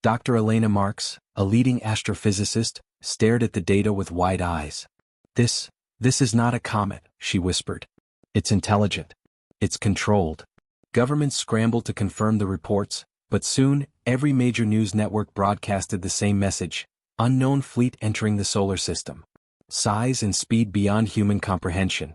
Dr. Elena Marks, a leading astrophysicist, stared at the data with wide eyes. This is not a comet, she whispered. It's intelligent. It's controlled. Governments scrambled to confirm the reports, but soon, every major news network broadcasted the same message: unknown fleet entering the solar system. Size and speed beyond human comprehension.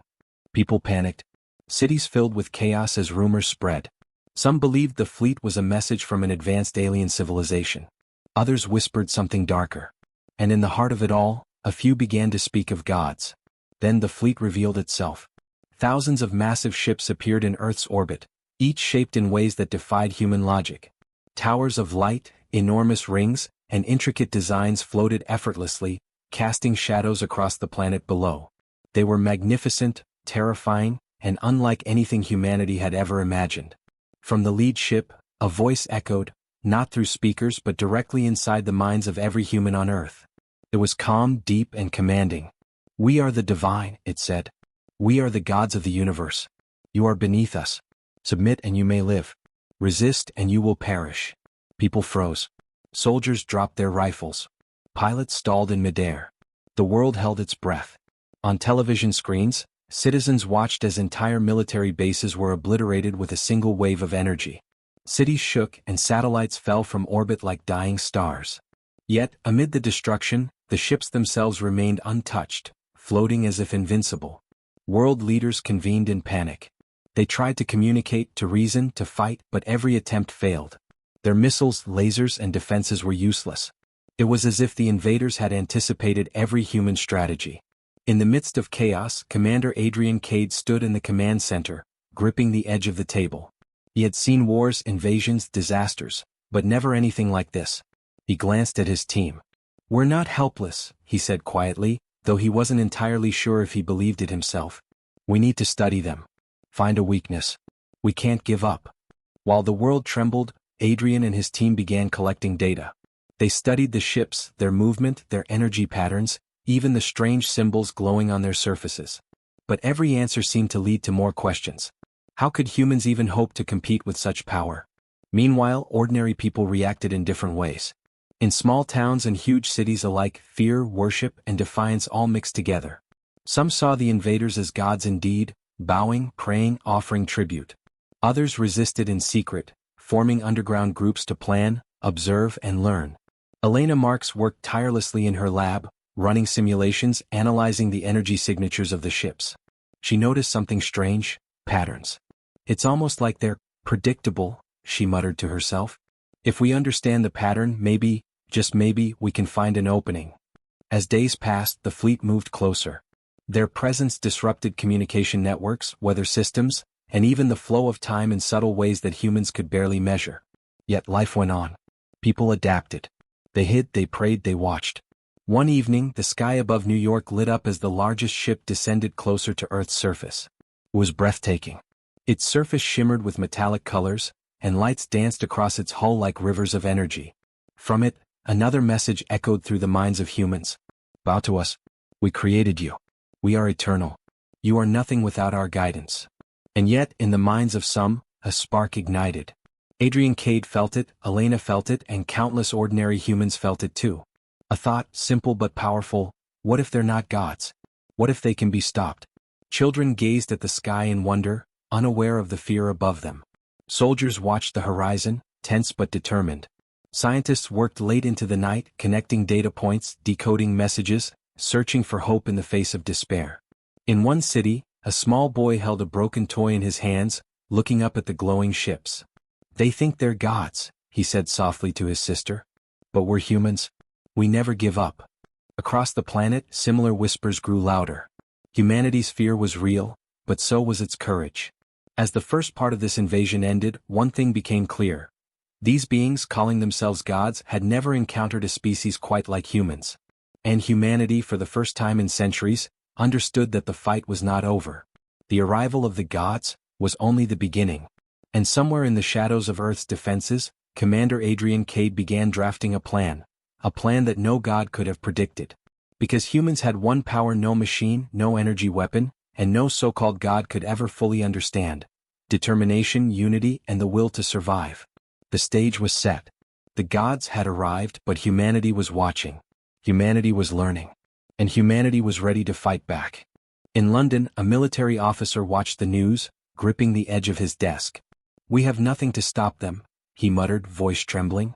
People panicked. Cities filled with chaos as rumors spread. Some believed the fleet was a message from an advanced alien civilization. Others whispered something darker. And in the heart of it all, a few began to speak of gods. Then the fleet revealed itself. Thousands of massive ships appeared in Earth's orbit, each shaped in ways that defied human logic. Towers of light, enormous rings, and intricate designs floated effortlessly, casting shadows across the planet below. They were magnificent, terrifying, and unlike anything humanity had ever imagined. From the lead ship, a voice echoed, not through speakers but directly inside the minds of every human on Earth. It was calm, deep, and commanding. "We are the divine," it said. "We are the gods of the universe. You are beneath us. Submit and you may live. Resist and you will perish." People froze. Soldiers dropped their rifles. Pilots stalled in midair. The world held its breath. On television screens, citizens watched as entire military bases were obliterated with a single wave of energy. Cities shook and satellites fell from orbit like dying stars. Yet, amid the destruction, the ships themselves remained untouched, floating as if invincible. World leaders convened in panic. They tried to communicate, to reason, to fight, but every attempt failed. Their missiles, lasers, and defenses were useless. It was as if the invaders had anticipated every human strategy. In the midst of chaos, Commander Adrian Cade stood in the command center, gripping the edge of the table. He had seen wars, invasions, disasters, but never anything like this. He glanced at his team. "We're not helpless," he said quietly, though he wasn't entirely sure if he believed it himself. "We need to study them. Find a weakness. We can't give up." While the world trembled, Adrian and his team began collecting data. They studied the ships, their movement, their energy patterns, even the strange symbols glowing on their surfaces. But every answer seemed to lead to more questions. How could humans even hope to compete with such power? Meanwhile, ordinary people reacted in different ways. In small towns and huge cities alike, fear, worship, and defiance all mixed together. Some saw the invaders as gods indeed, bowing, praying, offering tribute. Others resisted in secret, forming underground groups to plan, observe, and learn. Elena Marks worked tirelessly in her lab, running simulations, analyzing the energy signatures of the ships. She noticed something strange: patterns. "It's almost like they're predictable," she muttered to herself. "If we understand the pattern, maybe, just maybe, we can find an opening." As days passed, the fleet moved closer. Their presence disrupted communication networks, weather systems, and even the flow of time in subtle ways that humans could barely measure. Yet life went on. People adapted. They hid, they prayed, they watched. One evening, the sky above New York lit up as the largest ship descended closer to Earth's surface. It was breathtaking. Its surface shimmered with metallic colors, and lights danced across its hull like rivers of energy. From it, another message echoed through the minds of humans. "Bow to us. We created you. We are eternal. You are nothing without our guidance." And yet, in the minds of some, a spark ignited. Adrian Cade felt it, Elena felt it, and countless ordinary humans felt it too. A thought, simple but powerful: what if they're not gods? What if they can be stopped? Children gazed at the sky in wonder, unaware of the fear above them. Soldiers watched the horizon, tense but determined. Scientists worked late into the night, connecting data points, decoding messages, searching for hope in the face of despair. In one city, a small boy held a broken toy in his hands, looking up at the glowing ships. "They think they're gods," he said softly to his sister. "But we're humans. We never give up." Across the planet, similar whispers grew louder. Humanity's fear was real, but so was its courage. As the first part of this invasion ended, one thing became clear. These beings, calling themselves gods, had never encountered a species quite like humans. And humanity, for the first time in centuries, understood that the fight was not over. The arrival of the gods was only the beginning. And somewhere in the shadows of Earth's defenses, Commander Adrian Cade began drafting a plan that no god could have predicted. Because humans had one power no machine, no energy weapon, and no so-called god could ever fully understand: determination, unity, and the will to survive. The stage was set. The gods had arrived, but humanity was watching. Humanity was learning. And humanity was ready to fight back. In London, a military officer watched the news, gripping the edge of his desk. "We have nothing to stop them," he muttered, voice trembling.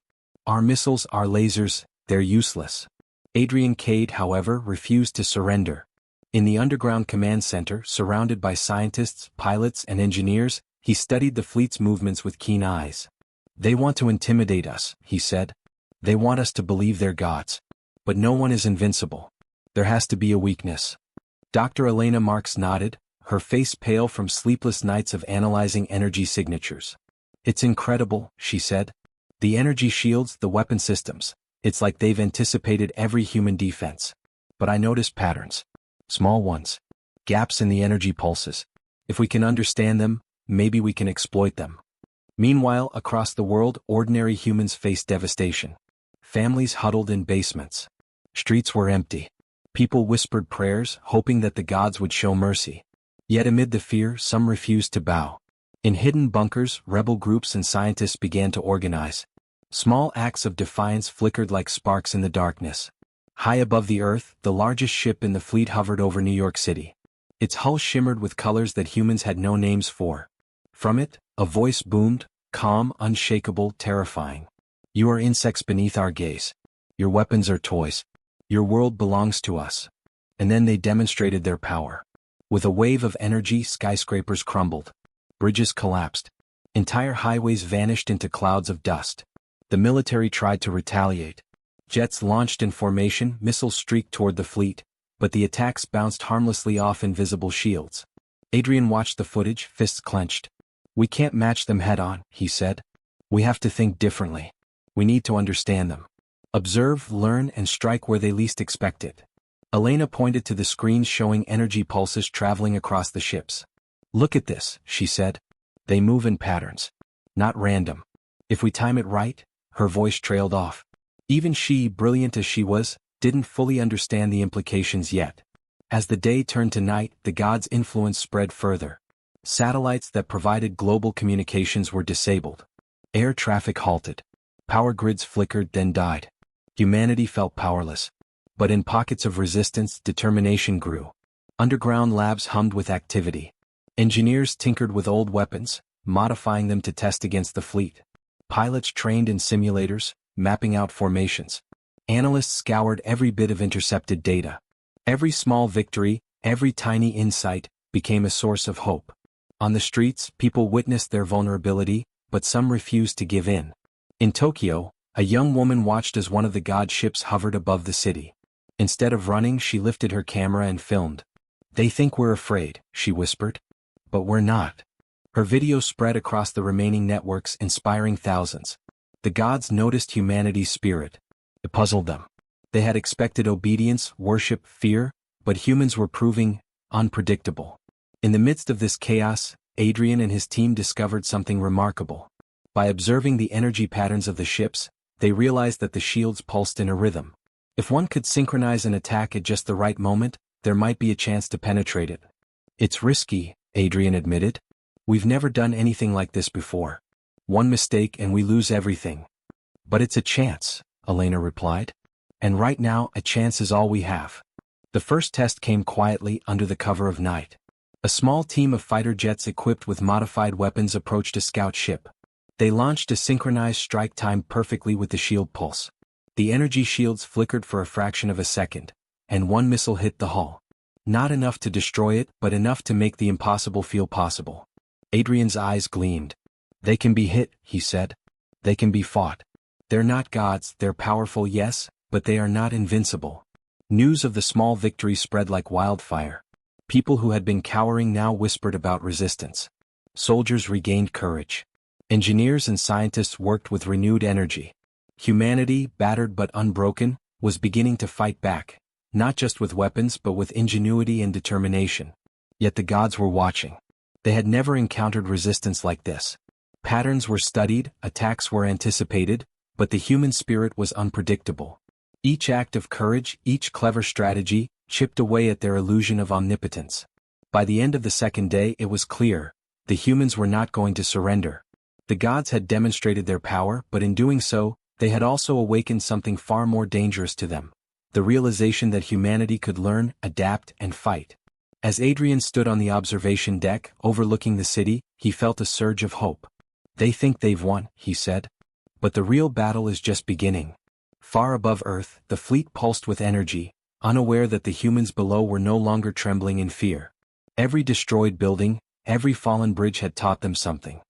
"Our missiles, our lasers, they're useless." Adrian Cade, however, refused to surrender. In the underground command center, surrounded by scientists, pilots, and engineers, he studied the fleet's movements with keen eyes. "They want to intimidate us," he said. "They want us to believe they're gods. But no one is invincible. There has to be a weakness." Dr. Elena Marks nodded, her face pale from sleepless nights of analyzing energy signatures. "It's incredible," she said. "The energy shields, the weapon systems. It's like they've anticipated every human defense. But I notice patterns. Small ones. Gaps in the energy pulses. If we can understand them, maybe we can exploit them." Meanwhile, across the world, ordinary humans faced devastation. Families huddled in basements. Streets were empty. People whispered prayers, hoping that the gods would show mercy. Yet amid the fear, some refused to bow. In hidden bunkers, rebel groups and scientists began to organize. Small acts of defiance flickered like sparks in the darkness. High above the earth, the largest ship in the fleet hovered over New York City. Its hull shimmered with colors that humans had no names for. From it, a voice boomed, calm, unshakable, terrifying. "You are insects beneath our gaze. Your weapons are toys. Your world belongs to us." And then they demonstrated their power. With a wave of energy, skyscrapers crumbled. Bridges collapsed. Entire highways vanished into clouds of dust. The military tried to retaliate. Jets launched in formation, missiles streaked toward the fleet, but the attacks bounced harmlessly off invisible shields. Adrian watched the footage, fists clenched. "We can't match them head-on," he said. "We have to think differently. We need to understand them. Observe, learn, and strike where they least expect it." Elena pointed to the screens showing energy pulses traveling across the ships. "Look at this," she said. "They move in patterns. Not random. If we time it right," her voice trailed off. Even she, brilliant as she was, didn't fully understand the implications yet. As the day turned to night, the gods' influence spread further. Satellites that provided global communications were disabled. Air traffic halted. Power grids flickered, then died. Humanity felt powerless. But in pockets of resistance, determination grew. Underground labs hummed with activity. Engineers tinkered with old weapons, modifying them to test against the fleet. Pilots trained in simulators, mapping out formations. Analysts scoured every bit of intercepted data. Every small victory, every tiny insight, became a source of hope. On the streets, people witnessed their vulnerability, but some refused to give in. In Tokyo, a young woman watched as one of the god ships hovered above the city. Instead of running, she lifted her camera and filmed. "They think we're afraid," she whispered. "But we're not." Her video spread across the remaining networks, inspiring thousands. The gods noticed humanity's spirit. It puzzled them. They had expected obedience, worship, fear, but humans were proving unpredictable. In the midst of this chaos, Adrian and his team discovered something remarkable. By observing the energy patterns of the ships, they realized that the shields pulsed in a rhythm. If one could synchronize an attack at just the right moment, there might be a chance to penetrate it. "It's risky," Adrian admitted. "We've never done anything like this before. One mistake and we lose everything." "But it's a chance," Elena replied. "And right now, a chance is all we have." The first test came quietly under the cover of night. A small team of fighter jets equipped with modified weapons approached a scout ship. They launched a synchronized strike timed perfectly with the shield pulse. The energy shields flickered for a fraction of a second, and one missile hit the hull. Not enough to destroy it, but enough to make the impossible feel possible. Adrian's eyes gleamed. "They can be hit," he said. "They can be fought. They're not gods, they're powerful, yes, but they are not invincible." News of the small victory spread like wildfire. People who had been cowering now whispered about resistance. Soldiers regained courage. Engineers and scientists worked with renewed energy. Humanity, battered but unbroken, was beginning to fight back, not just with weapons but with ingenuity and determination. Yet the gods were watching. They had never encountered resistance like this. Patterns were studied, attacks were anticipated, but the human spirit was unpredictable. Each act of courage, each clever strategy, chipped away at their illusion of omnipotence. By the end of the second day, it was clear: the humans were not going to surrender. The gods had demonstrated their power, but in doing so, they had also awakened something far more dangerous to them: the realization that humanity could learn, adapt, and fight. As Adrian stood on the observation deck, overlooking the city, he felt a surge of hope. "They think they've won," he said. "But the real battle is just beginning." Far above Earth, the fleet pulsed with energy, unaware that the humans below were no longer trembling in fear. Every destroyed building, every fallen bridge had taught them something.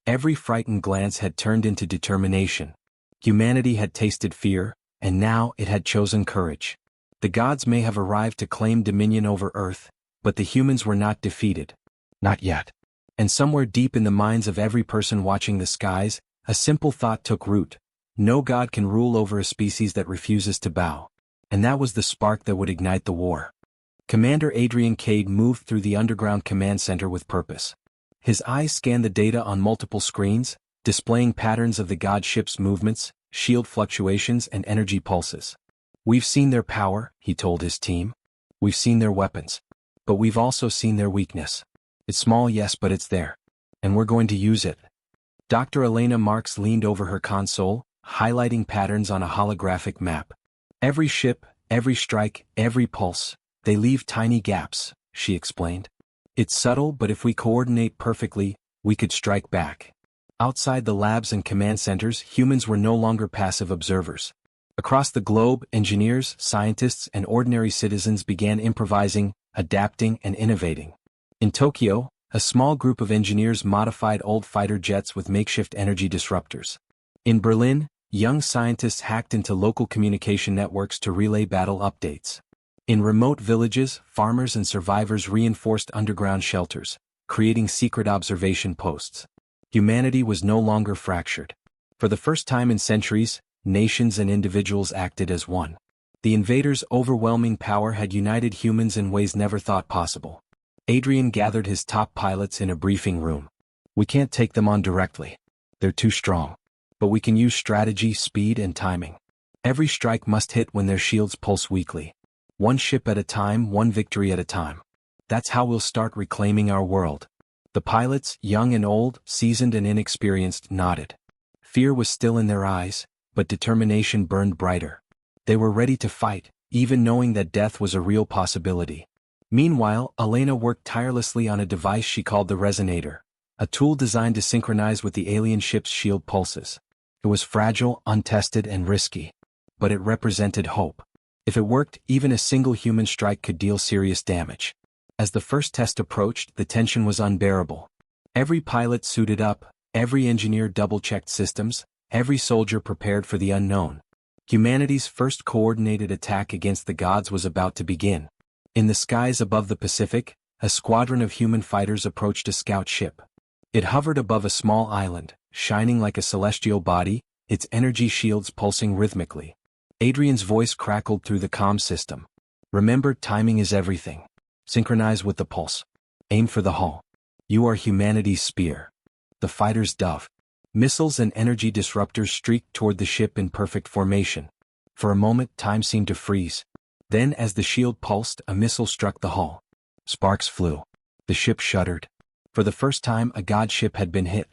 Every frightened glance had turned into determination. Humanity had tasted fear, and now it had chosen courage. The gods may have arrived to claim dominion over Earth, but the humans were not defeated. Not yet. And somewhere deep in the minds of every person watching the skies, a simple thought took root: no god can rule over a species that refuses to bow. And that was the spark that would ignite the war. Commander Adrian Cade moved through the underground command center with purpose. His eyes scanned the data on multiple screens, displaying patterns of the god ship's movements, shield fluctuations, and energy pulses. "We've seen their power," he told his team. "We've seen their weapons. But we've also seen their weakness. It's small, yes, but it's there. And we're going to use it." Dr. Elena Marks leaned over her console, highlighting patterns on a holographic map. "Every ship, every strike, every pulse, they leave tiny gaps," she explained. "It's subtle, but if we coordinate perfectly, we could strike back." Outside the labs and command centers, humans were no longer passive observers. Across the globe, engineers, scientists, and ordinary citizens began improvising, adapting, and innovating. In Tokyo, a small group of engineers modified old fighter jets with makeshift energy disruptors. In Berlin, young scientists hacked into local communication networks to relay battle updates. In remote villages, farmers and survivors reinforced underground shelters, creating secret observation posts. Humanity was no longer fractured. For the first time in centuries, nations and individuals acted as one. The invaders' overwhelming power had united humans in ways never thought possible. Adrian gathered his top pilots in a briefing room. "We can't take them on directly. They're too strong. But we can use strategy, speed, and timing. Every strike must hit when their shields pulse weakly. One ship at a time, one victory at a time. That's how we'll start reclaiming our world." The pilots, young and old, seasoned and inexperienced, nodded. Fear was still in their eyes, but determination burned brighter. They were ready to fight, even knowing that death was a real possibility. Meanwhile, Elena worked tirelessly on a device she called the resonator, a tool designed to synchronize with the alien ship's shield pulses. It was fragile, untested, and risky. But it represented hope. If it worked, even a single human strike could deal serious damage. As the first test approached, the tension was unbearable. Every pilot suited up, every engineer double-checked systems, every soldier prepared for the unknown. Humanity's first coordinated attack against the gods was about to begin. In the skies above the Pacific, a squadron of human fighters approached a scout ship. It hovered above a small island, shining like a celestial body, its energy shields pulsing rhythmically. Adrian's voice crackled through the comm system. "Remember, timing is everything. Synchronize with the pulse. Aim for the hull. You are humanity's spear." The fighter's dove. Missiles and energy disruptors streaked toward the ship in perfect formation. For a moment, time seemed to freeze. Then, as the shield pulsed, a missile struck the hull. Sparks flew. The ship shuddered. For the first time, a god ship had been hit.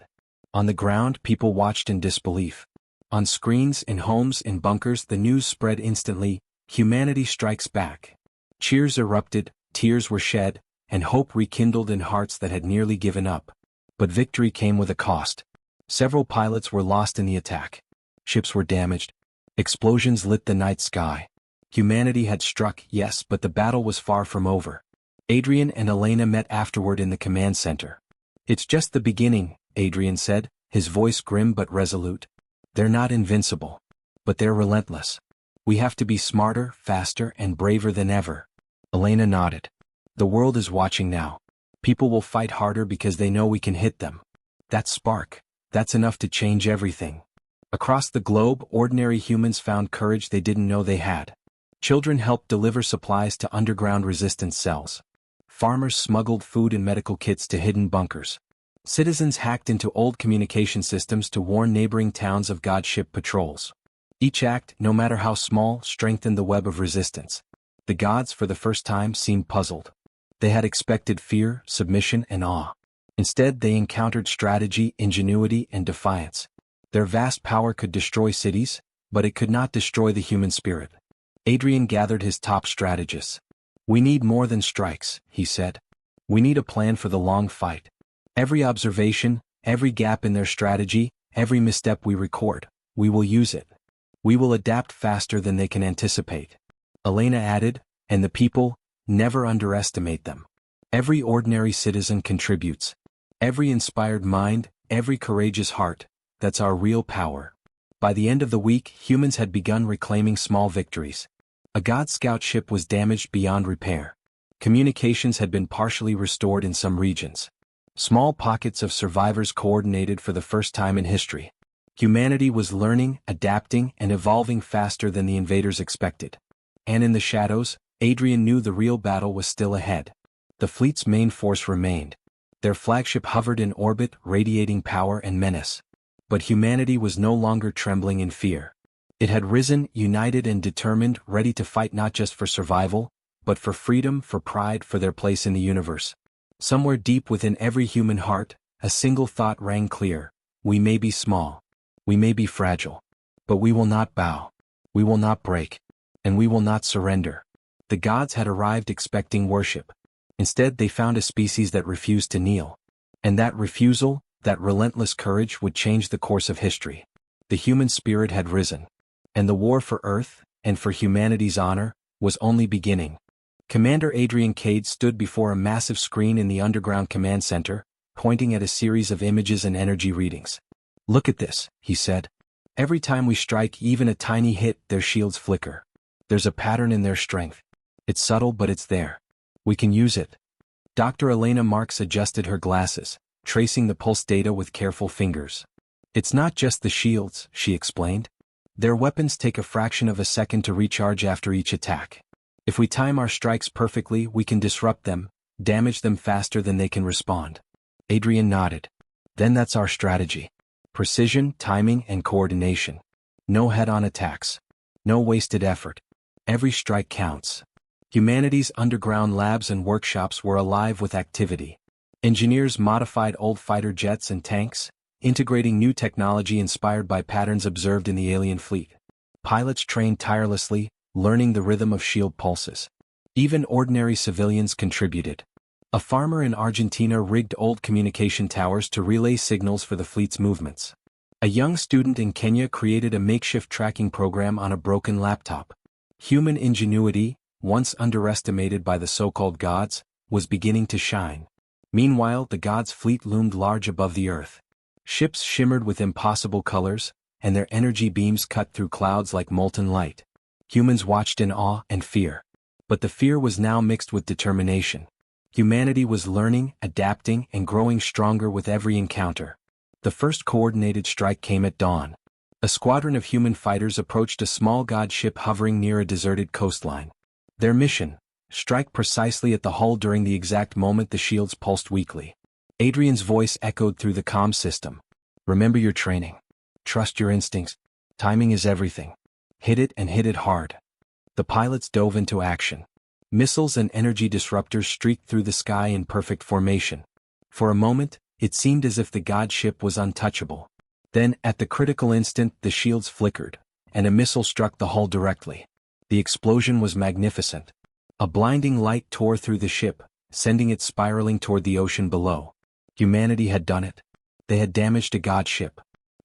On the ground, people watched in disbelief. On screens, in homes, in bunkers, the news spread instantly: "Humanity strikes back." Cheers erupted, tears were shed, and hope rekindled in hearts that had nearly given up. But victory came with a cost. Several pilots were lost in the attack. Ships were damaged. Explosions lit the night sky. Humanity had struck, yes, but the battle was far from over. Adrian and Elena met afterward in the command center. "It's just the beginning," Adrian said, his voice grim but resolute. "They're not invincible. But they're relentless. We have to be smarter, faster, and braver than ever." Elena nodded. "The world is watching now. People will fight harder because they know we can hit them. That spark, that's enough to change everything." Across the globe, ordinary humans found courage they didn't know they had. Children helped deliver supplies to underground resistance cells. Farmers smuggled food and medical kits to hidden bunkers. Citizens hacked into old communication systems to warn neighboring towns of god ship patrols. Each act, no matter how small, strengthened the web of resistance. The gods, for the first time, seemed puzzled. They had expected fear, submission, and awe. Instead, they encountered strategy, ingenuity, and defiance. Their vast power could destroy cities, but it could not destroy the human spirit. Adrian gathered his top strategists. "We need more than strikes," he said. "We need a plan for the long fight. Every observation, every gap in their strategy, every misstep we record, we will use it. We will adapt faster than they can anticipate." Elena added, "And the people, never underestimate them. Every ordinary citizen contributes. Every inspired mind, every courageous heart, that's our real power." By the end of the week, humans had begun reclaiming small victories. A God Scout ship was damaged beyond repair. Communications had been partially restored in some regions. Small pockets of survivors coordinated for the first time in history. Humanity was learning, adapting, and evolving faster than the invaders expected. And in the shadows, Adrian knew the real battle was still ahead. The fleet's main force remained. Their flagship hovered in orbit, radiating power and menace. But humanity was no longer trembling in fear. It had risen, united and determined, ready to fight not just for survival, but for freedom, for pride, for their place in the universe. Somewhere deep within every human heart, a single thought rang clear: we may be small, we may be fragile, but we will not bow, we will not break, and we will not surrender. The gods had arrived expecting worship. Instead, they found a species that refused to kneel. And that refusal, that relentless courage would change the course of history. The human spirit had risen. And the war for Earth, and for humanity's honor, was only beginning. Commander Adrian Cade stood before a massive screen in the underground command center, pointing at a series of images and energy readings. "Look at this," he said. "Every time we strike even a tiny hit, their shields flicker. There's a pattern in their strength. It's subtle, but it's there. We can use it." Dr. Elena Marks adjusted her glasses, tracing the pulse data with careful fingers. "It's not just the shields," she explained. "Their weapons take a fraction of a second to recharge after each attack. If we time our strikes perfectly, we can disrupt them, damage them faster than they can respond." Adrian nodded. "Then that's our strategy. Precision, timing, and coordination. No head-on attacks. No wasted effort. Every strike counts." Humanity's underground labs and workshops were alive with activity. Engineers modified old fighter jets and tanks, integrating new technology inspired by patterns observed in the alien fleet. Pilots trained tirelessly, learning the rhythm of shield pulses. Even ordinary civilians contributed. A farmer in Argentina rigged old communication towers to relay signals for the fleet's movements. A young student in Kenya created a makeshift tracking program on a broken laptop. Human ingenuity, once underestimated by the so-called gods, was beginning to shine. Meanwhile, the gods' fleet loomed large above the earth. Ships shimmered with impossible colors, and their energy beams cut through clouds like molten light. Humans watched in awe and fear. But the fear was now mixed with determination. Humanity was learning, adapting, and growing stronger with every encounter. The first coordinated strike came at dawn. A squadron of human fighters approached a small god ship hovering near a deserted coastline. Their mission: strike precisely at the hull during the exact moment the shields pulsed weakly. Adrian's voice echoed through the comm system. "Remember your training. Trust your instincts. Timing is everything. Hit it and hit it hard." The pilots dove into action. Missiles and energy disruptors streaked through the sky in perfect formation. For a moment, it seemed as if the god ship was untouchable. Then, at the critical instant, the shields flickered, and a missile struck the hull directly. The explosion was magnificent. A blinding light tore through the ship, sending it spiraling toward the ocean below. Humanity had done it. They had damaged a god ship.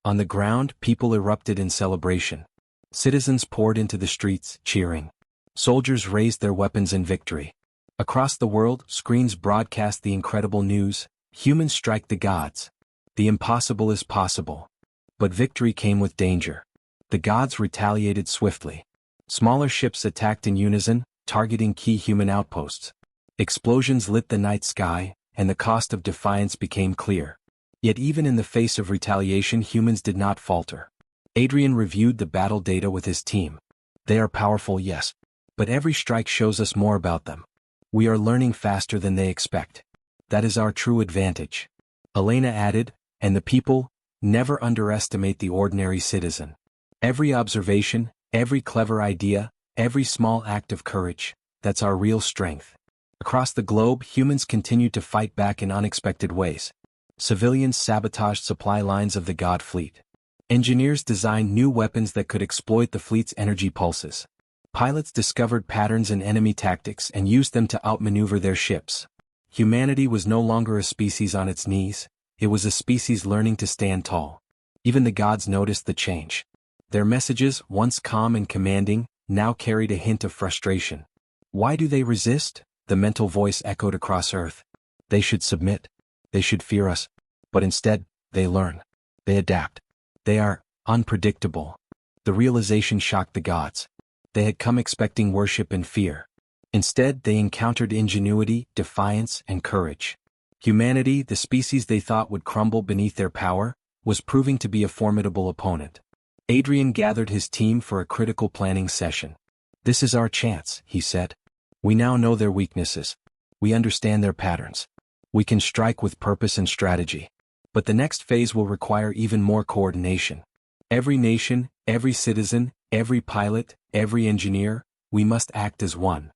On the ground, people erupted in celebration. Citizens poured into the streets, cheering. Soldiers raised their weapons in victory. Across the world, screens broadcast the incredible news: humans strike the gods. The impossible is possible. But victory came with danger. The gods retaliated swiftly. Smaller ships attacked in unison, targeting key human outposts. Explosions lit the night sky, and the cost of defiance became clear. Yet even in the face of retaliation, humans did not falter. Adrian reviewed the battle data with his team. "They are powerful, yes. But every strike shows us more about them. We are learning faster than they expect. That is our true advantage." Elena added, "And the people, never underestimate the ordinary citizen. Every observation, every clever idea, every small act of courage, that's our real strength." Across the globe, humans continued to fight back in unexpected ways. Civilians sabotaged supply lines of the god fleet. Engineers designed new weapons that could exploit the fleet's energy pulses. Pilots discovered patterns in enemy tactics and used them to outmaneuver their ships. Humanity was no longer a species on its knees, it was a species learning to stand tall. Even the gods noticed the change. Their messages, once calm and commanding, now carried a hint of frustration. Why do they resist? The mental voice echoed across Earth. They should submit. They should fear us. But instead, they learn. They adapt. They are unpredictable. The realization shocked the gods. They had come expecting worship and fear. Instead, they encountered ingenuity, defiance, and courage. Humanity, the species they thought would crumble beneath their power, was proving to be a formidable opponent. Adrian gathered his team for a critical planning session. "This is our chance," he said. "We now know their weaknesses. We understand their patterns. We can strike with purpose and strategy. But the next phase will require even more coordination. Every nation, every citizen, every pilot, every engineer, we must act as one."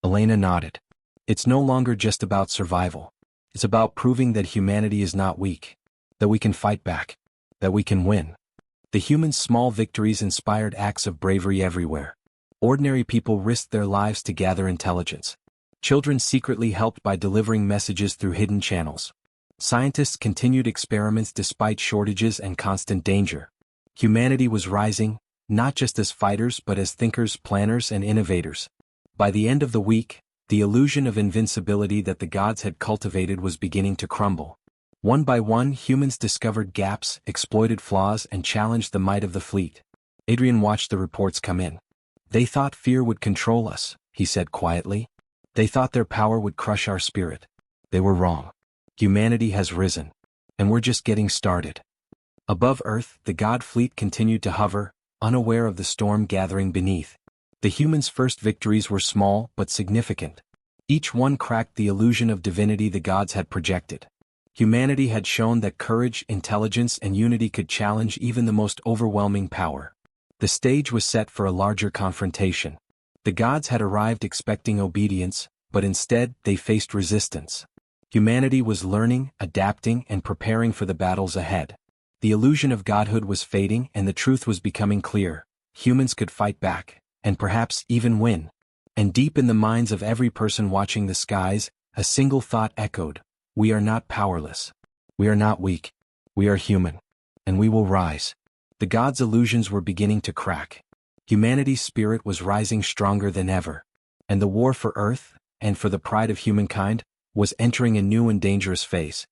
Elena nodded. "It's no longer just about survival. It's about proving that humanity is not weak. That we can fight back. That we can win." The humans' small victories inspired acts of bravery everywhere. Ordinary people risked their lives to gather intelligence. Children secretly helped by delivering messages through hidden channels. Scientists continued experiments despite shortages and constant danger. Humanity was rising, not just as fighters but as thinkers, planners, and innovators. By the end of the week, the illusion of invincibility that the gods had cultivated was beginning to crumble. One by one, humans discovered gaps, exploited flaws, and challenged the might of the fleet. Adrian watched the reports come in. "They thought fear would control us," he said quietly. "They thought their power would crush our spirit. They were wrong. Humanity has risen. And we're just getting started." Above Earth, the god fleet continued to hover, unaware of the storm gathering beneath. The humans' first victories were small but significant. Each one cracked the illusion of divinity the gods had projected. Humanity had shown that courage, intelligence, and unity could challenge even the most overwhelming power. The stage was set for a larger confrontation. The gods had arrived expecting obedience, but instead they faced resistance. Humanity was learning, adapting, and preparing for the battles ahead. The illusion of godhood was fading and the truth was becoming clear. Humans could fight back, and perhaps even win. And deep in the minds of every person watching the skies, a single thought echoed: we are not powerless. We are not weak. We are human. And we will rise. The gods' illusions were beginning to crack. Humanity's spirit was rising stronger than ever. And the war for Earth, and for the pride of humankind, was entering a new and dangerous phase.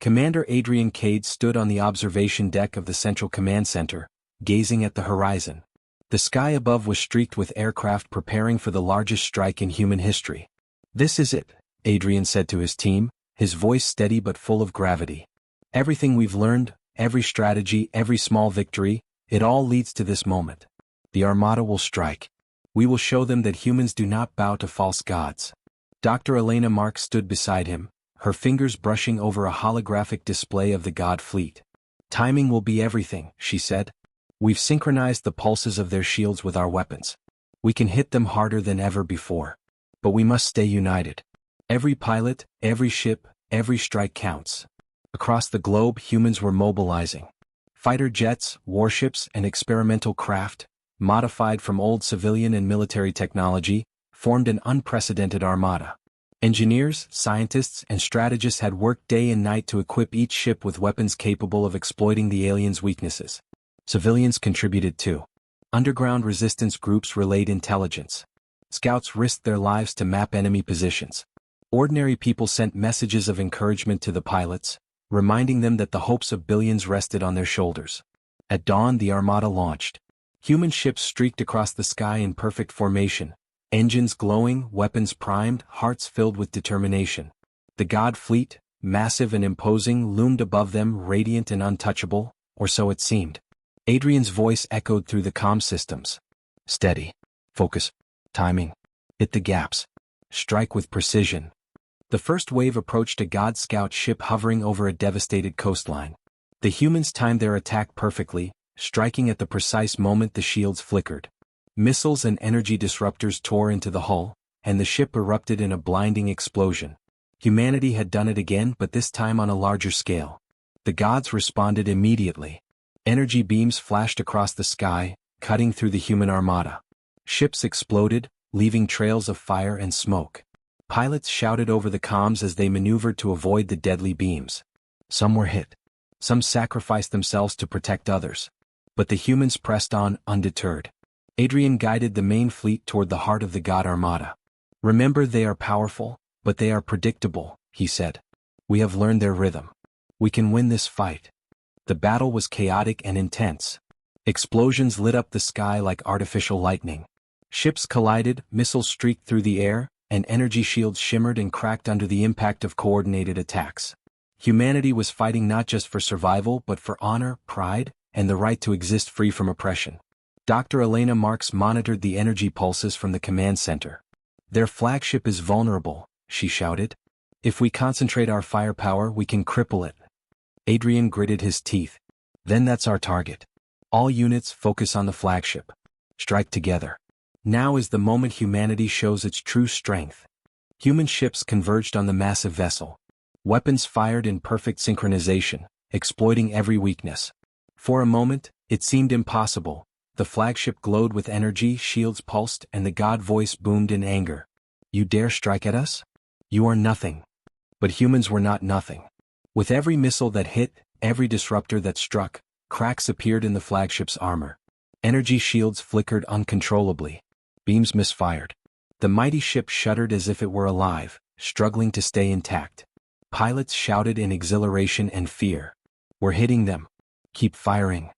Commander Adrian Cade stood on the observation deck of the Central Command Center, gazing at the horizon. The sky above was streaked with aircraft preparing for the largest strike in human history. "This is it," Adrian said to his team, his voice steady but full of gravity. "Everything we've learned, every strategy, every small victory, it all leads to this moment. The Armada will strike. We will show them that humans do not bow to false gods." Dr. Elena Marks stood beside him, her fingers brushing over a holographic display of the god fleet. "Timing will be everything," she said. "We've synchronized the pulses of their shields with our weapons. We can hit them harder than ever before. But we must stay united. Every pilot, every ship, every strike counts." Across the globe, humans were mobilizing. Fighter jets, warships, and experimental craft, modified from old civilian and military technology, formed an unprecedented armada. Engineers, scientists, and strategists had worked day and night to equip each ship with weapons capable of exploiting the aliens' weaknesses. Civilians contributed too. Underground resistance groups relayed intelligence. Scouts risked their lives to map enemy positions. Ordinary people sent messages of encouragement to the pilots, reminding them that the hopes of billions rested on their shoulders. At dawn, the Armada launched. Human ships streaked across the sky in perfect formation, engines glowing, weapons primed, hearts filled with determination. The god fleet, massive and imposing, loomed above them, radiant and untouchable, or so it seemed. Adrian's voice echoed through the comm systems. "Steady. Focus. Timing. Hit the gaps. Strike with precision." The first wave approached a god scout ship hovering over a devastated coastline. The humans timed their attack perfectly, striking at the precise moment the shields flickered. Missiles and energy disruptors tore into the hull, and the ship erupted in a blinding explosion. Humanity had done it again, but this time on a larger scale. The gods responded immediately. Energy beams flashed across the sky, cutting through the human armada. Ships exploded, leaving trails of fire and smoke. Pilots shouted over the comms as they maneuvered to avoid the deadly beams. Some were hit. Some sacrificed themselves to protect others. But the humans pressed on, undeterred. Adrian guided the main fleet toward the heart of the god armada. "Remember, they are powerful, but they are predictable," he said. "We have learned their rhythm. We can win this fight." The battle was chaotic and intense. Explosions lit up the sky like artificial lightning. Ships collided, missiles streaked through the air, and energy shields shimmered and cracked under the impact of coordinated attacks. Humanity was fighting not just for survival but for honor, pride, and the right to exist free from oppression. Dr. Elena Marks monitored the energy pulses from the command center. "Their flagship is vulnerable," she shouted. "If we concentrate our firepower, we can cripple it." Adrian gritted his teeth. "Then that's our target. All units focus on the flagship. Strike together. Now is the moment humanity shows its true strength." Human ships converged on the massive vessel. Weapons fired in perfect synchronization, exploiting every weakness. For a moment, it seemed impossible. The flagship glowed with energy, shields pulsed, and the god voice boomed in anger. "You dare strike at us? You are nothing." But humans were not nothing. With every missile that hit, every disruptor that struck, cracks appeared in the flagship's armor. Energy shields flickered uncontrollably. Beams misfired. The mighty ship shuddered as if it were alive, struggling to stay intact. Pilots shouted in exhilaration and fear. "We're hitting them. Keep firing."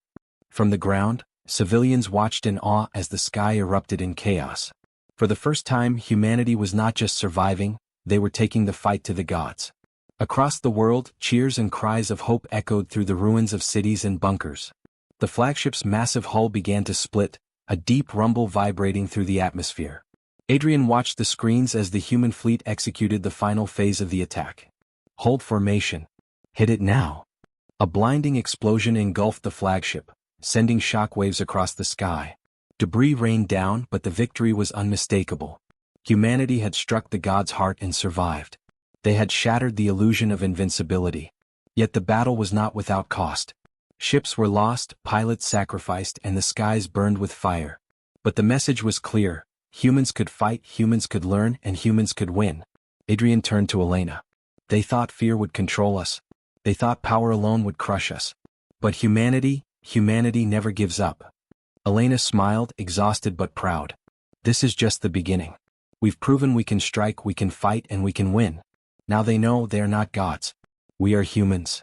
From the ground, civilians watched in awe as the sky erupted in chaos. For the first time, humanity was not just surviving, they were taking the fight to the gods. Across the world, cheers and cries of hope echoed through the ruins of cities and bunkers. The flagship's massive hull began to split, a deep rumble vibrating through the atmosphere. Adrian watched the screens as the human fleet executed the final phase of the attack. "Hold formation. Hit it now." A blinding explosion engulfed the flagship, sending shockwaves across the sky. Debris rained down, but the victory was unmistakable. Humanity had struck the god's heart and survived. They had shattered the illusion of invincibility. Yet the battle was not without cost. Ships were lost, pilots sacrificed, and the skies burned with fire. But the message was clear: humans could fight, humans could learn, and humans could win. Adrian turned to Elena. "They thought fear would control us. They thought power alone would crush us. But humanity never gives up." Elena smiled, exhausted but proud. "This is just the beginning. We've proven we can strike, we can fight, and we can win. Now they know they are not gods. We are humans."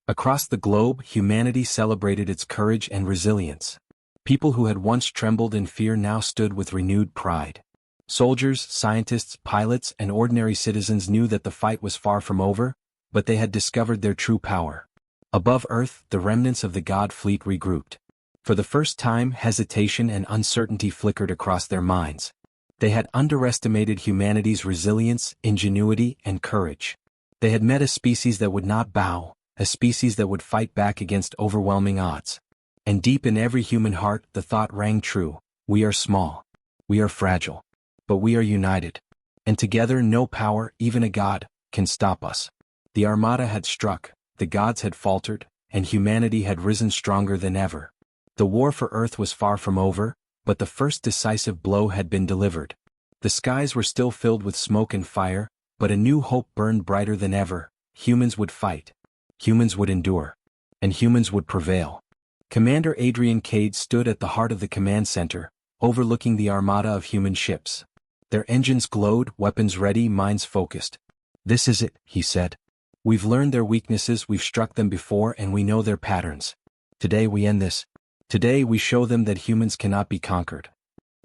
Across the globe, humanity celebrated its courage and resilience. People who had once trembled in fear now stood with renewed pride. Soldiers, scientists, pilots, and ordinary citizens knew that the fight was far from over, but they had discovered their true power. Above Earth, the remnants of the god fleet regrouped. For the first time, hesitation and uncertainty flickered across their minds. They had underestimated humanity's resilience, ingenuity, and courage. They had met a species that would not bow, a species that would fight back against overwhelming odds. And deep in every human heart, the thought rang true: we are small. We are fragile. But we are united. And together no power, even a god, can stop us. The armada had struck, the gods had faltered, and humanity had risen stronger than ever. The war for Earth was far from over, but the first decisive blow had been delivered. The skies were still filled with smoke and fire, but a new hope burned brighter than ever. Humans would fight. Humans would endure. And humans would prevail. Commander Adrian Cade stood at the heart of the command center, overlooking the armada of human ships. Their engines glowed, weapons ready, minds focused. "This is it," he said. "We've learned their weaknesses, we've struck them before, and we know their patterns. Today we end this. Today we show them that humans cannot be conquered."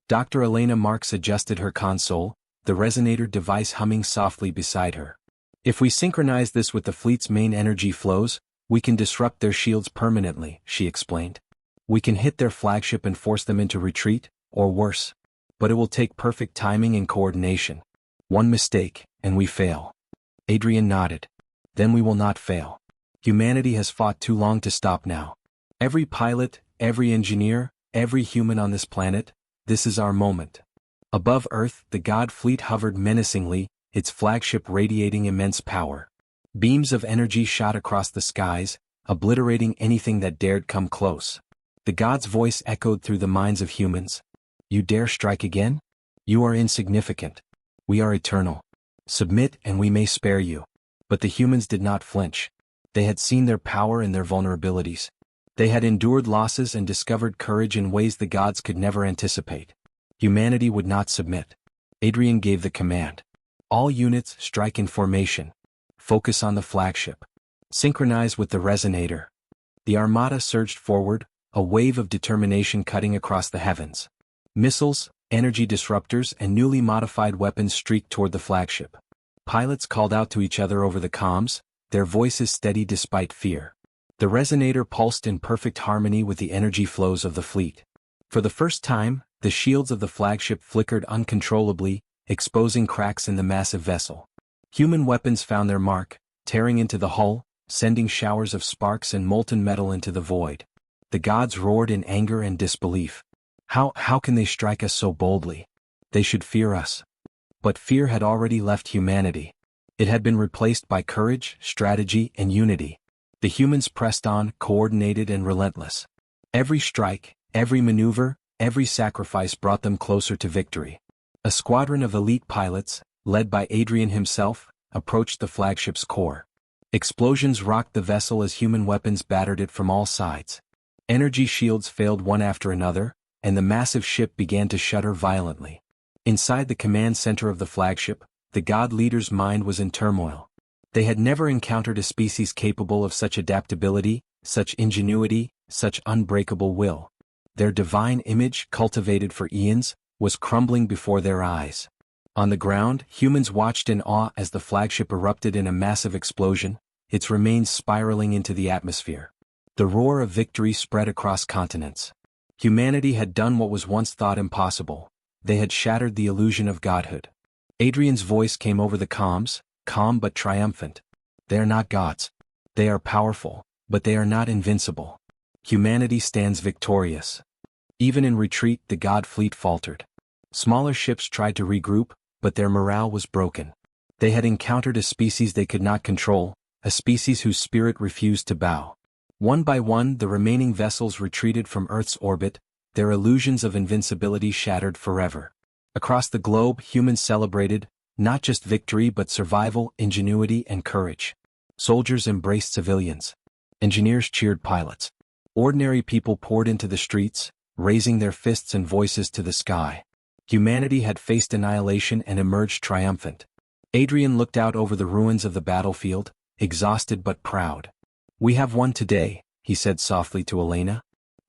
Dr. Elena Marks adjusted her console, the resonator device humming softly beside her. "If we synchronize this with the fleet's main energy flows, we can disrupt their shields permanently," she explained. "We can hit their flagship and force them into retreat, or worse. But it will take perfect timing and coordination. One mistake, and we fail." Adrian nodded. "Then we will not fail. Humanity has fought too long to stop now. Every pilot, every engineer, every human on this planet, this is our moment." Above Earth, the god fleet hovered menacingly, its flagship radiating immense power. Beams of energy shot across the skies, obliterating anything that dared come close. The god's voice echoed through the minds of humans. You dare strike again? You are insignificant. We are eternal. Submit and we may spare you. But the humans did not flinch. They had seen their power and their vulnerabilities. They had endured losses and discovered courage in ways the gods could never anticipate. Humanity would not submit. Adrian gave the command. All units strike in formation. Focus on the flagship. Synchronize with the resonator. The armada surged forward, a wave of determination cutting across the heavens. Missiles, energy disruptors, and newly modified weapons streaked toward the flagship. Pilots called out to each other over the comms, their voices steady despite fear. The resonator pulsed in perfect harmony with the energy flows of the fleet. For the first time, the shields of the flagship flickered uncontrollably, exposing cracks in the massive vessel. Human weapons found their mark, tearing into the hull, sending showers of sparks and molten metal into the void. The gods roared in anger and disbelief. How can they strike us so boldly? They should fear us. But fear had already left humanity. It had been replaced by courage, strategy, and unity. The humans pressed on, coordinated and relentless. Every strike, every maneuver, every sacrifice brought them closer to victory. A squadron of elite pilots, led by Adrian himself, approached the flagship's core. Explosions rocked the vessel as human weapons battered it from all sides. Energy shields failed one after another, and the massive ship began to shudder violently. Inside the command center of the flagship, the god leader's mind was in turmoil. They had never encountered a species capable of such adaptability, such ingenuity, such unbreakable will. Their divine image, cultivated for eons, was crumbling before their eyes. On the ground, humans watched in awe as the flagship erupted in a massive explosion, its remains spiraling into the atmosphere. The roar of victory spread across continents. Humanity had done what was once thought impossible. They had shattered the illusion of godhood. Adrian's voice came over the comms, calm but triumphant. They are not gods. They are powerful, but they are not invincible. Humanity stands victorious. Even in retreat, the god fleet faltered. Smaller ships tried to regroup, but their morale was broken. They had encountered a species they could not control, a species whose spirit refused to bow. One by one, the remaining vessels retreated from Earth's orbit, their illusions of invincibility shattered forever. Across the globe, humans celebrated, not just victory but survival, ingenuity, and courage. Soldiers embraced civilians. Engineers cheered pilots. Ordinary people poured into the streets, raising their fists and voices to the sky. Humanity had faced annihilation and emerged triumphant. Adrian looked out over the ruins of the battlefield, exhausted but proud. We have won today, he said softly to Elena.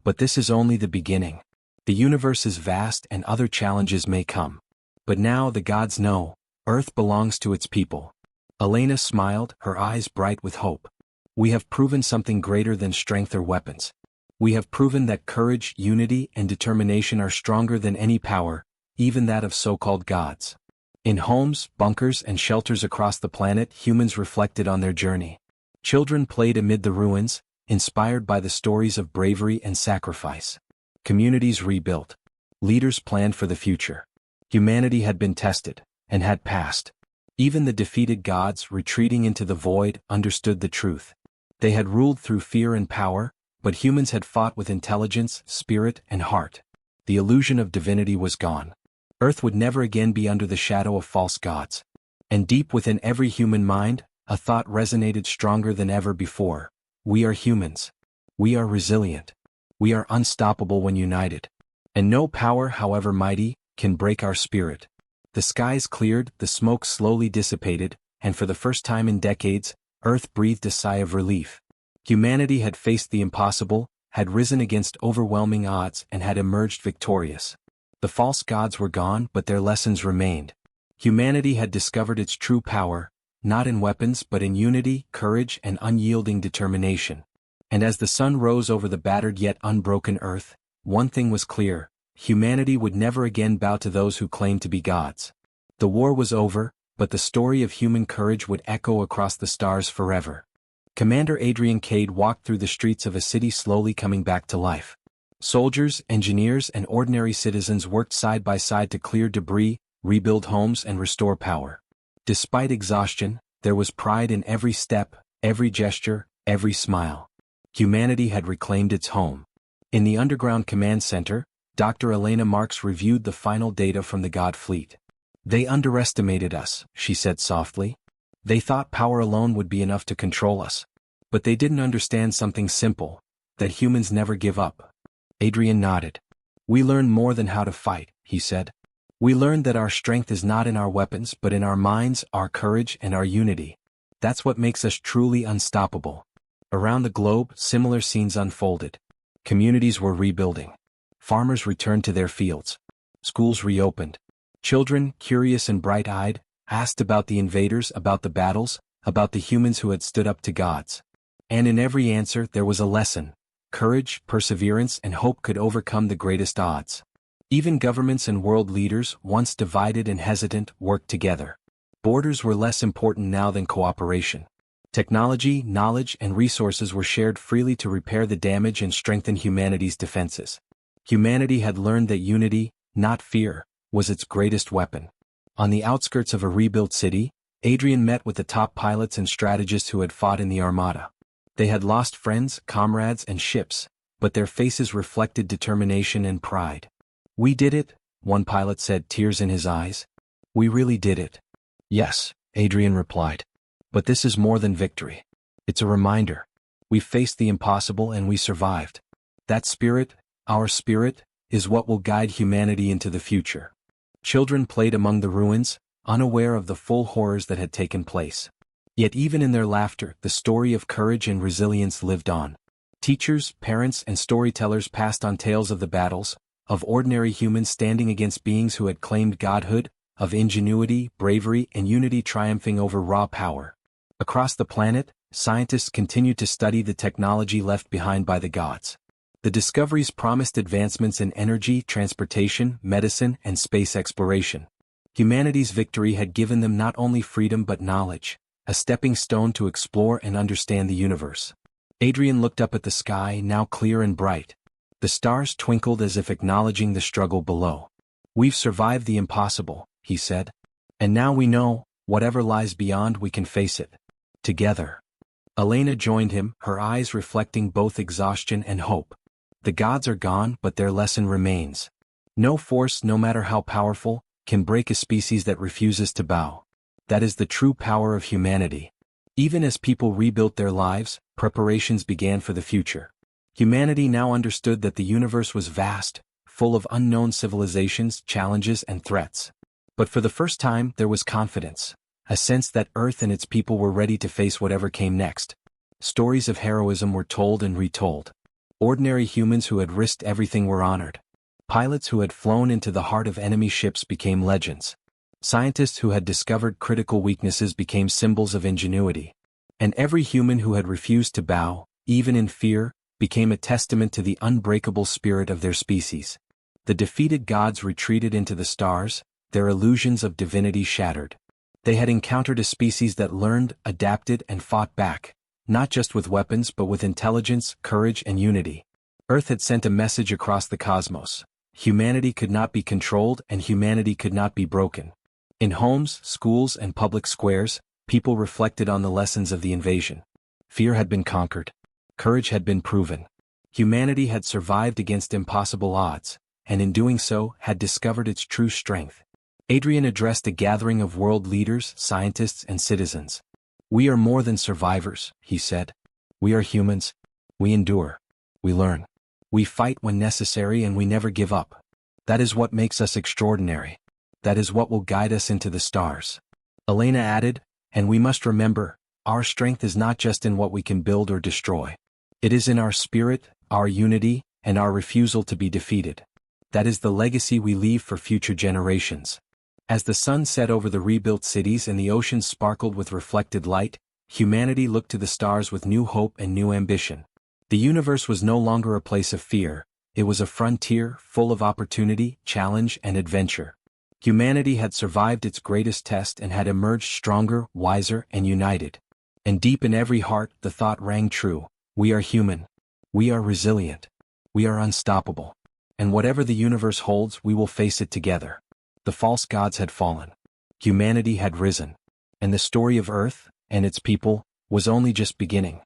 But this is only the beginning. The universe is vast and other challenges may come. But now the gods know, Earth belongs to its people. Elena smiled, her eyes bright with hope. We have proven something greater than strength or weapons. We have proven that courage, unity, and determination are stronger than any power, even that of so-called gods. In homes, bunkers, and shelters across the planet, humans reflected on their journey. Children played amid the ruins, inspired by the stories of bravery and sacrifice. Communities rebuilt. Leaders planned for the future. Humanity had been tested, and had passed. Even the defeated gods, retreating into the void, understood the truth. They had ruled through fear and power, but humans had fought with intelligence, spirit, and heart. The illusion of divinity was gone. Earth would never again be under the shadow of false gods. And deep within every human mind, a thought resonated stronger than ever before. We are humans. We are resilient. We are unstoppable when united. And no power, however mighty, can break our spirit. The skies cleared, the smoke slowly dissipated, and for the first time in decades, Earth breathed a sigh of relief. Humanity had faced the impossible, had risen against overwhelming odds, and had emerged victorious. The false gods were gone, but their lessons remained. Humanity had discovered its true power, not in weapons but in unity, courage, and unyielding determination. And as the sun rose over the battered yet unbroken Earth, one thing was clear: humanity would never again bow to those who claimed to be gods. The war was over, but the story of human courage would echo across the stars forever. Commander Adrian Cade walked through the streets of a city slowly coming back to life. Soldiers, engineers, and ordinary citizens worked side by side to clear debris, rebuild homes, and restore power. Despite exhaustion, there was pride in every step, every gesture, every smile. Humanity had reclaimed its home. In the underground command center, Dr. Elena Marks reviewed the final data from the God fleet. "They underestimated us," she said softly. "They thought power alone would be enough to control us. But they didn't understand something simple, that humans never give up." Adrian nodded. "We learned more than how to fight," he said. "We learned that our strength is not in our weapons but in our minds, our courage, and our unity. That's what makes us truly unstoppable." Around the globe, similar scenes unfolded. Communities were rebuilding. Farmers returned to their fields. Schools reopened. Children, curious and bright-eyed, asked about the invaders, about the battles, about the humans who had stood up to gods. And in every answer there was a lesson. Courage, perseverance, and hope could overcome the greatest odds. Even governments and world leaders, once divided and hesitant, worked together. Borders were less important now than cooperation. Technology, knowledge, and resources were shared freely to repair the damage and strengthen humanity's defenses. Humanity had learned that unity, not fear, was its greatest weapon. On the outskirts of a rebuilt city, Adrian met with the top pilots and strategists who had fought in the Armada. They had lost friends, comrades, and ships, but their faces reflected determination and pride. "We did it," one pilot said, tears in his eyes. "We really did it." "Yes," Adrian replied. "But this is more than victory. It's a reminder. We faced the impossible and we survived. That spirit, our spirit, is what will guide humanity into the future." Children played among the ruins, unaware of the full horrors that had taken place. Yet even in their laughter, the story of courage and resilience lived on. Teachers, parents, and storytellers passed on tales of the battles, of ordinary humans standing against beings who had claimed godhood, of ingenuity, bravery, and unity triumphing over raw power. Across the planet, scientists continued to study the technology left behind by the gods. The discoveries promised advancements in energy, transportation, medicine, and space exploration. Humanity's victory had given them not only freedom but knowledge, a stepping stone to explore and understand the universe. Adrian looked up at the sky, now clear and bright. The stars twinkled as if acknowledging the struggle below. "We've survived the impossible," he said. "And now we know, whatever lies beyond, we can face it. Together." Elena joined him, her eyes reflecting both exhaustion and hope. The gods are gone, but their lesson remains. No force, no matter how powerful, can break a species that refuses to bow. That is the true power of humanity. Even as people rebuilt their lives, preparations began for the future. Humanity now understood that the universe was vast, full of unknown civilizations, challenges, and threats. But for the first time, there was confidence, a sense that Earth and its people were ready to face whatever came next. Stories of heroism were told and retold. Ordinary humans who had risked everything were honored. Pilots who had flown into the heart of enemy ships became legends. Scientists who had discovered critical weaknesses became symbols of ingenuity. And every human who had refused to bow, even in fear, became a testament to the unbreakable spirit of their species. The defeated gods retreated into the stars, their illusions of divinity shattered. They had encountered a species that learned, adapted, and fought back, not just with weapons but with intelligence, courage, and unity. Earth had sent a message across the cosmos. Humanity could not be controlled and humanity could not be broken. In homes, schools, and public squares, people reflected on the lessons of the invasion. Fear had been conquered. Courage had been proven. Humanity had survived against impossible odds, and in doing so, had discovered its true strength. Adrian addressed a gathering of world leaders, scientists, and citizens. "We are more than survivors," he said. "We are humans. We endure. We learn. We fight when necessary and we never give up. That is what makes us extraordinary. That is what will guide us into the stars." Elena added, "And we must remember, our strength is not just in what we can build or destroy. It is in our spirit, our unity, and our refusal to be defeated. That is the legacy we leave for future generations." As the sun set over the rebuilt cities and the oceans sparkled with reflected light, humanity looked to the stars with new hope and new ambition. The universe was no longer a place of fear, it was a frontier full of opportunity, challenge, and adventure. Humanity had survived its greatest test and had emerged stronger, wiser, and united. And deep in every heart, the thought rang true: we are human. We are resilient. We are unstoppable. And whatever the universe holds, we will face it together. The false gods had fallen. Humanity had risen. And the story of Earth, and its people, was only just beginning.